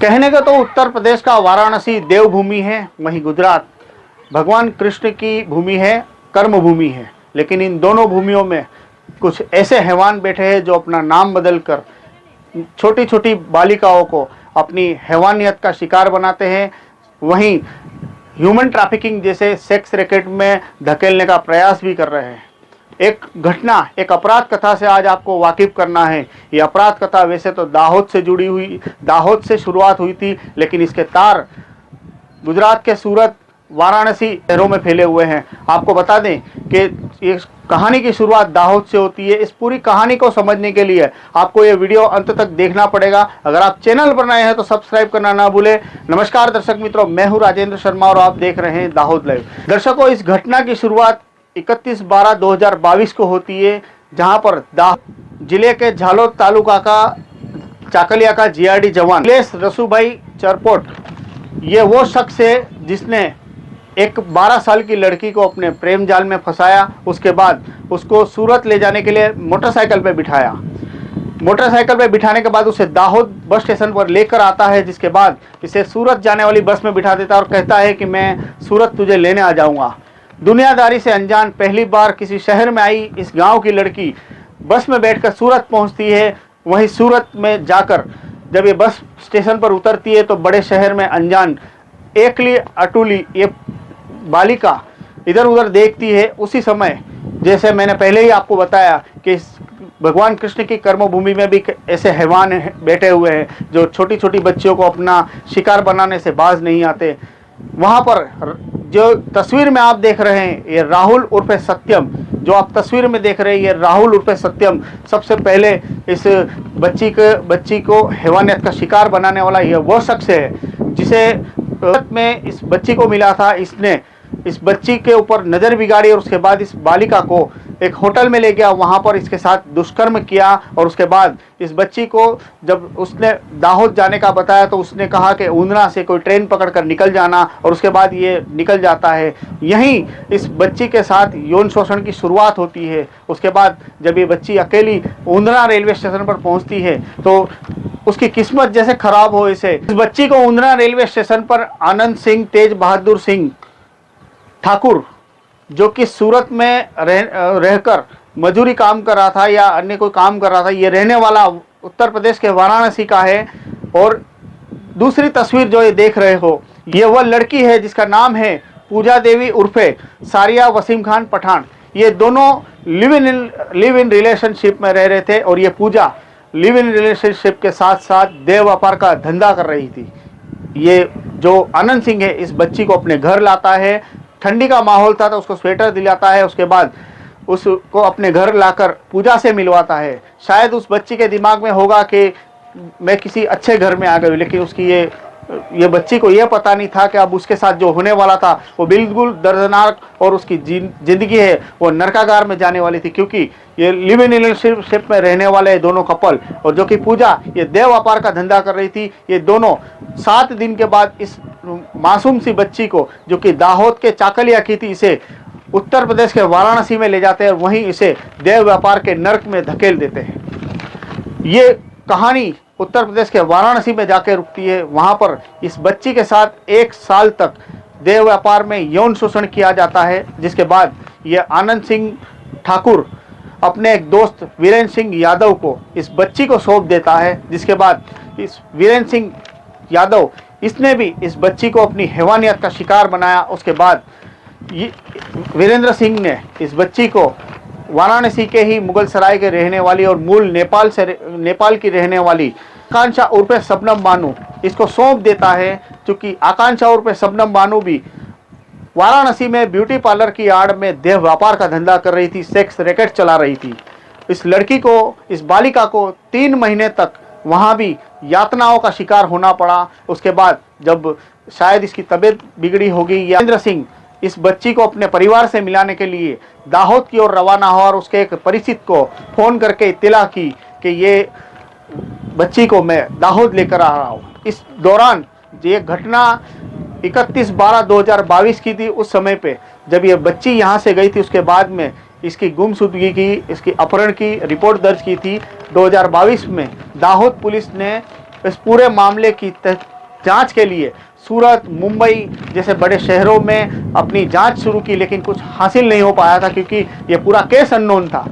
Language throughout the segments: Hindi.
कहने का तो उत्तर प्रदेश का वाराणसी देवभूमि है, वहीं गुजरात भगवान कृष्ण की भूमि है, कर्म भूमि है। लेकिन इन दोनों भूमियों में कुछ ऐसे हैवान बैठे हैं जो अपना नाम बदलकर छोटी छोटी बालिकाओं को अपनी हैवानियत का शिकार बनाते हैं, वहीं ह्यूमन ट्रैफिकिंग जैसे सेक्स रैकेट में धकेलने का प्रयास भी कर रहे हैं। एक घटना, एक अपराध कथा से आज आपको वाकिफ करना है। ये अपराध कथा वैसे तो दाहोद से जुड़ी हुई, दाहोद से शुरुआत हुई थी, लेकिन इसके तार गुजरात के सूरत, वाराणसी शहरों में फैले हुए हैं। आपको बता दें कि ये कहानी की शुरुआत दाहोद से होती है। इस पूरी कहानी को समझने के लिए आपको ये वीडियो अंत तक देखना पड़ेगा। अगर आप चैनल पर नए हैं तो सब्सक्राइब करना ना भूलें। नमस्कार दर्शक मित्रों, मैं हूं राजेंद्र शर्मा और आप देख रहे हैं दाहोद लाइव। दर्शकों, इस घटना की शुरुआत 31/12/2022 को होती है, जहां पर दाहोद जिले के झालोद तालुका का चाकलिया का जीआरडी जवान अखिलेश रसूभाई चरपोट, ये वो शख्स है जिसने एक 12 साल की लड़की को अपने प्रेम जाल में फंसाया। उसके बाद उसको सूरत ले जाने के लिए मोटरसाइकिल पे बिठाया। मोटरसाइकिल पे बिठाने के बाद उसे दाहोद बस स्टेशन पर लेकर आता है, जिसके बाद इसे सूरत जाने वाली बस में बिठा देता है और कहता है कि मैं सूरत तुझे लेने आ जाऊंगा। दुनियादारी से अनजान पहली बार किसी शहर में आई इस गांव की लड़की बस में बैठकर सूरत पहुंचती है। वहीं सूरत में जाकर जब ये बस स्टेशन पर उतरती है तो बड़े शहर में अनजान एकली अटूली ये बालिका इधर उधर देखती है। उसी समय, जैसे मैंने पहले ही आपको बताया कि भगवान कृष्ण की कर्मभूमि में भी ऐसे हैवान बैठे हुए हैं जो छोटी छोटी बच्चियों को अपना शिकार बनाने से बाज नहीं आते। वहाँ पर जो तस्वीर में आप देख रहे हैं, ये राहुल उर्फे सत्यम, जो आप तस्वीर में देख रहे हैं, ये राहुल उर्फे सत्यम सबसे पहले इस बच्ची को हैवानियत का शिकार बनाने वाला ये वो शख्स है जिसे में इस बच्ची को मिला था। इसने इस बच्ची के ऊपर नज़र बिगाड़ी और उसके बाद इस बालिका को एक होटल में ले गया, वहाँ पर इसके साथ दुष्कर्म किया। और उसके बाद इस बच्ची को जब उसने दाहोद जाने का बताया तो उसने कहा कि ऊंदरा से कोई ट्रेन पकड़कर निकल जाना, और उसके बाद ये निकल जाता है। यहीं इस बच्ची के साथ यौन शोषण की शुरुआत होती है। उसके बाद जब ये बच्ची अकेली ऊंदरा रेलवे स्टेशन पर पहुँचती है तो उसकी किस्मत जैसे खराब हो, इस बच्ची को ऊंदरा रेलवे स्टेशन पर आनंद सिंह तेज बहादुर सिंह ठाकुर, जो कि सूरत में रहकर मजूरी काम कर रहा था या अन्य कोई काम कर रहा था, ये रहने वाला उत्तर प्रदेश के वाराणसी का है। और दूसरी तस्वीर जो ये देख रहे हो, ये वह लड़की है जिसका नाम है पूजा देवी उर्फे सारिया वसीम खान पठान। ये दोनों लिव इन रिलेशनशिप में रह रहे थे और ये पूजा लिव इन रिलेशनशिप के साथ साथ देह व्यापार का धंधा कर रही थी। ये जो आनंद सिंह है इस बच्ची को अपने घर लाता है। ठंडी का माहौल था तो उसको स्वेटर दिलाता है। उसके बाद उसको अपने घर लाकर पूजा से मिलवाता है। शायद उस बच्ची के दिमाग में होगा कि मैं किसी अच्छे घर में आ गई, लेकिन उसकी ये बच्ची को यह पता नहीं था कि अब उसके साथ जो होने वाला था वो बिल्कुल दर्दनाक और उसकी जिंदगी है वो नरकागार में जाने वाली थी। क्योंकि ये लिव इन रिलेशनशिप में रहने वाले दोनों कपल, और जो कि पूजा ये देह व्यापार का धंधा कर रही थी, ये दोनों 7 दिन के बाद इस मासूम सी बच्ची को, जो कि दाहोद के चाकलिया की थी, इसे उत्तर प्रदेश के वाराणसी में ले जाते हैं और वहीं इसे देह व्यापार के नर्क में धकेल देते हैं। ये कहानी उत्तर प्रदेश के वाराणसी में जाकर रुकती है। वहाँ पर इस बच्ची के साथ 1 साल तक देह व्यापार में यौन शोषण किया जाता है, जिसके बाद ये आनंद सिंह ठाकुर अपने एक दोस्त वीरेंद्र सिंह यादव को इस बच्ची को सौंप देता है। जिसके बाद इस वीरेंद्र सिंह यादव, इसने भी इस बच्ची को अपनी हैवानियत का शिकार बनाया। उसके बाद ये वीरेंद्र सिंह ने इस बच्ची को वाराणसी के ही मुगल सराय के रहने वाली और मूल नेपाल की रहने वाली आकांक्षा उर्फे शबनम बानू इसको सौंप देता है। क्योंकि आकांक्षा उर्फे शबनम बानू भी वाराणसी में ब्यूटी पार्लर की आड़ में देह व्यापार का धंधा कर रही थी, सेक्स रैकेट चला रही थी। इस लड़की को, इस बालिका को 3 महीने तक वहाँ भी यातनाओं का शिकार होना पड़ा। उसके बाद जब शायद इसकी तबीयत बिगड़ी होगी, वीरेंद्र सिंह इस बच्ची को अपने परिवार से मिलाने के लिए दाहोद की ओर रवाना हुआ और उसके एक परिचित को फ़ोन करके इत्तला की कि ये बच्ची को मैं दाहोद लेकर आ रहा हूँ। इस दौरान ये घटना 31/12/2022 की थी। उस समय पे जब ये बच्ची यहाँ से गई थी, उसके बाद में इसकी गुमशुदगी की, इसकी अपहरण की रिपोर्ट दर्ज की थी। 2022 में दाहोद पुलिस ने इस पूरे मामले की जांच के लिए सूरत, मुंबई जैसे बड़े शहरों में अपनी जांच शुरू की, लेकिन कुछ हासिल नहीं हो पाया था क्योंकि ये पूरा केस अननोन था।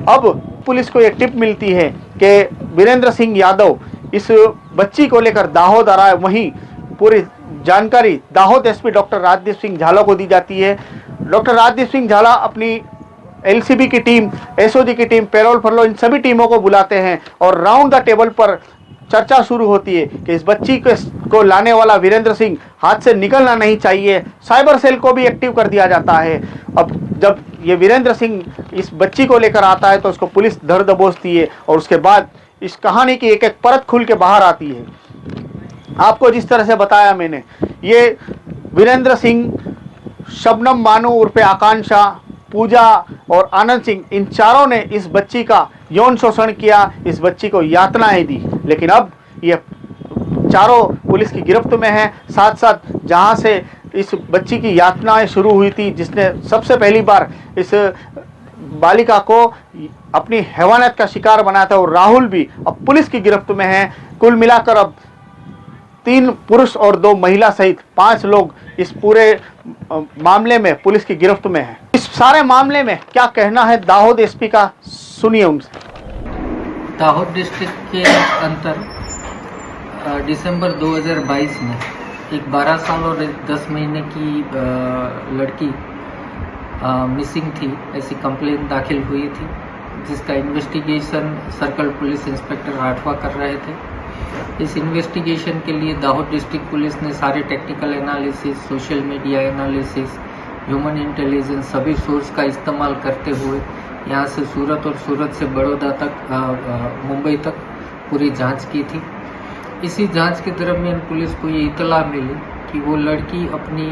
अब पुलिस को एक टिप मिलती है कि वीरेंद्र सिंह यादव इस बच्ची को लेकर दाहोद आ रहा है। वहीं पूरी जानकारी दाहोद एसपी डॉक्टर राजदीप सिंह झाला को दी जाती है। डॉक्टर राजदीप सिंह झाला अपनी एलसीबी की टीम, एसओजी की टीम, पेरोल फरलो, इन सभी टीमों को बुलाते हैं और राउंड द टेबल पर चर्चा शुरू होती है कि इस बच्ची को लाने वाला वीरेंद्र सिंह हाथ से निकलना नहीं चाहिए। साइबर सेल को भी एक्टिव कर दिया जाता है। अब जब ये वीरेंद्र सिंह इस बच्ची को लेकर आता है तो उसको पुलिस धर दबोचती है और उसके बाद इस कहानी की एक एक परत खुल के बाहर आती है। आपको जिस तरह से बताया मैंने, ये वीरेंद्र सिंह, शबनम बानो उर्फे आकांक्षा, पूजा और आनंद सिंह, इन चारों ने इस बच्ची का यौन शोषण किया, इस बच्ची को यातनाएं दी। लेकिन अब ये चारों पुलिस की गिरफ्त में हैं। साथ साथ जहां से इस बच्ची की यातनाएं शुरू हुई थी, जिसने सबसे पहली बार इस बालिका को अपनी हैवानियत का शिकार बनाया था, और राहुल भी अब पुलिस की गिरफ्त में है। कुल मिलाकर अब 3 पुरुष और 2 महिला सहित 5 लोग इस पूरे मामले में पुलिस की गिरफ्त में हैं। इस सारे मामले में क्या कहना है दाहोद एसपी का, सुनिए उनसे। दाहोद डिस्ट्रिक्ट के अंतर दिसंबर 2022 में एक 12 साल और 10 महीने की लड़की मिसिंग थी, ऐसी कंप्लेंट दाखिल हुई थी, जिसका investigation circle police inspector Rathwa कर रहे थे। इस इन्वेस्टिगेशन के लिए दाहोद डिस्ट्रिक्ट पुलिस ने सारे technical analysis, social media analysis, human intelligence, सभी सोर्स का इस्तेमाल करते हुए यहाँ से सूरत और सूरत से बड़ौदा तक, मुंबई तक पूरी जांच की थी। इसी जांच के दरमियान पुलिस को ये इतला मिली कि वो लड़की अपनी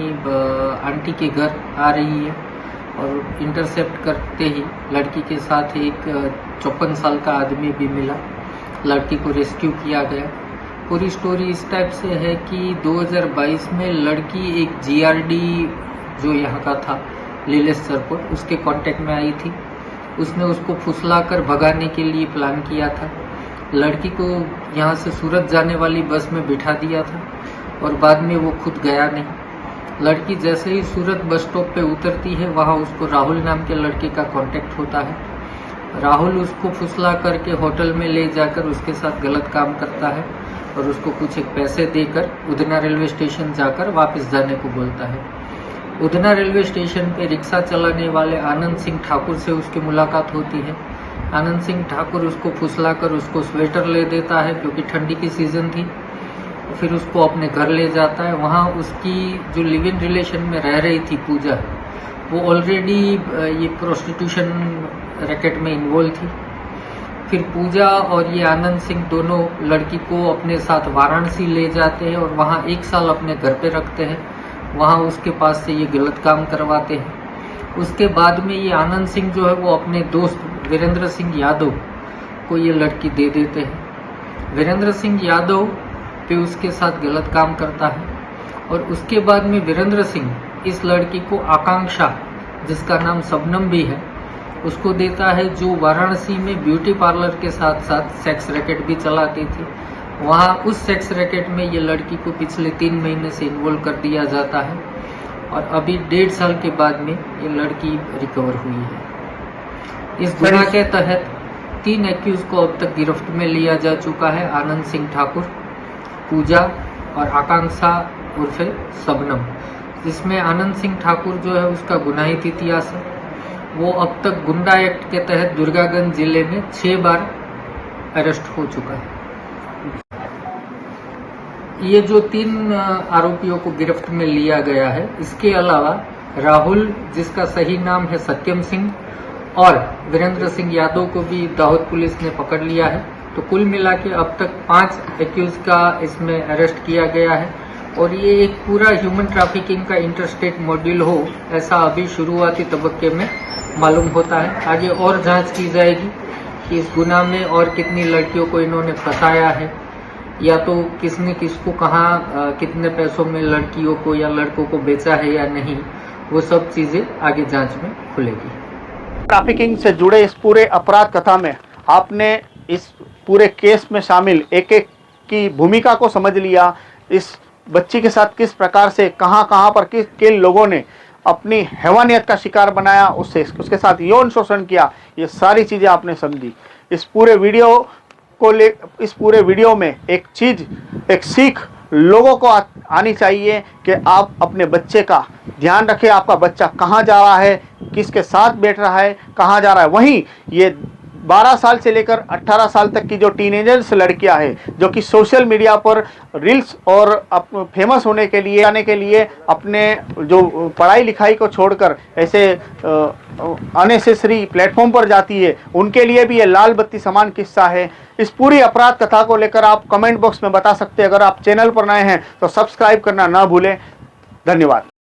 आंटी के घर आ रही है और इंटरसेप्ट करते ही लड़की के साथ एक 54 साल का आदमी भी मिला। लड़की को रेस्क्यू किया गया। पूरी स्टोरी इस टाइप से है कि 2022 में लड़की एक जीआरडी जो यहाँ का था, लीलेश्वरपुर, उसके कांटेक्ट में आई थी। उसने उसको फुसलाकर भगाने के लिए प्लान किया था। लड़की को यहाँ से सूरत जाने वाली बस में बिठा दिया था और बाद में वो खुद गया नहीं। लड़की जैसे ही सूरत बस स्टॉप पे उतरती है, वहाँ उसको राहुल नाम के लड़के का कांटेक्ट होता है। राहुल उसको फुसला करके होटल में ले जाकर उसके साथ गलत काम करता है और उसको कुछ एक पैसे देकर उधना रेलवे स्टेशन जाकर वापस जाने को बोलता है। उधना रेलवे स्टेशन पे रिक्शा चलाने वाले आनंद सिंह ठाकुर से उसकी मुलाकात होती है। आनंद सिंह ठाकुर उसको फुसलाकर उसको स्वेटर ले देता है क्योंकि ठंडी की सीज़न थी। फिर उसको अपने घर ले जाता है। वहाँ उसकी जो लिव इन रिलेशन में रह रही थी पूजा, वो ऑलरेडी ये प्रोस्टिट्यूशन रैकेट में इन्वॉल्व थी। फिर पूजा और ये आनंद सिंह दोनों लड़की को अपने साथ वाराणसी ले जाते हैं और वहाँ 1 साल अपने घर पे रखते हैं। वहाँ उसके पास से ये गलत काम करवाते हैं। उसके बाद में ये आनंद सिंह जो है वो अपने दोस्त वीरेंद्र सिंह यादव को ये लड़की दे देते हैं। वीरेंद्र सिंह यादव पे उसके साथ गलत काम करता है और उसके बाद में वीरेंद्र सिंह इस लड़की को आकांक्षा, जिसका नाम शबनम भी है, उसको देता है, जो वाराणसी में ब्यूटी पार्लर के साथ साथ सेक्स रैकेट भी चलाती थी। वहाँ उस सेक्स रैकेट में ये लड़की को पिछले 3 महीने से इन्वॉल्व कर दिया जाता है और अभी 1.5 साल के बाद में ये लड़की रिकवर हुई है। इस गुनाह के तहत 3 एक्यूज को अब तक गिरफ्त में लिया जा चुका है, आनंद सिंह ठाकुर, पूजा और आकांक्षा उर्फे शबनम। जिसमें आनंद सिंह ठाकुर जो है उसका गुनाहित इतिहास है। वो अब तक गुंडा एक्ट के तहत दुर्गागंज जिले में 6 बार अरेस्ट हो चुका है। ये जो 3 आरोपियों को गिरफ्त में लिया गया है, इसके अलावा राहुल, जिसका सही नाम है सत्यम सिंह, और वीरेंद्र सिंह यादव को भी दाहोद पुलिस ने पकड़ लिया है। तो कुल मिला के अब तक 5 एक्यूज का इसमें अरेस्ट किया गया है और ये एक पूरा ह्यूमन ट्रैफिकिंग का इंटरस्टेट मॉड्यूल हो, ऐसा अभी शुरुआती तबक्के में मालूम होता है। आगे और जांच की जाएगी कि इस गुनाह में और कितनी लड़कियों को इन्होंने फंसाया है, या तो किसने किसको कहाँ कितने पैसों में लड़कियों को या लड़कों को बेचा है या नहीं, वो सब चीजें आगे जांच में खुलेगी। ट्रैफिकिंग से जुड़े इस पूरे अपराध कथा में आपने इस पूरे केस में शामिल एक एक की भूमिका को समझ लिया, इस बच्ची के साथ किस प्रकार से कहाँ कहाँ पर किन लोगों ने अपनी हैवानियत का शिकार बनाया, उसके साथ यौन शोषण किया, ये सारी चीज़ें आपने समझी। इस पूरे वीडियो में एक सीख लोगों को आनी चाहिए कि आप अपने बच्चे का ध्यान रखें, आपका बच्चा कहाँ जा रहा है, किसके साथ बैठ रहा है, कहाँ जा रहा है। वहीं ये 12 साल से लेकर 18 साल तक की जो टीनेजर्स लड़कियां हैं, जो कि सोशल मीडिया पर रील्स और फेमस होने के लिए आने के लिए अपने जो पढ़ाई लिखाई को छोड़कर ऐसे अननेसेसरी प्लेटफॉर्म पर जाती है, उनके लिए भी ये लाल बत्ती समान किस्सा है। इस पूरी अपराध कथा को लेकर आप कमेंट बॉक्स में बता सकते हैं। अगर आप चैनल पर नए हैं तो सब्सक्राइब करना ना भूलें। धन्यवाद।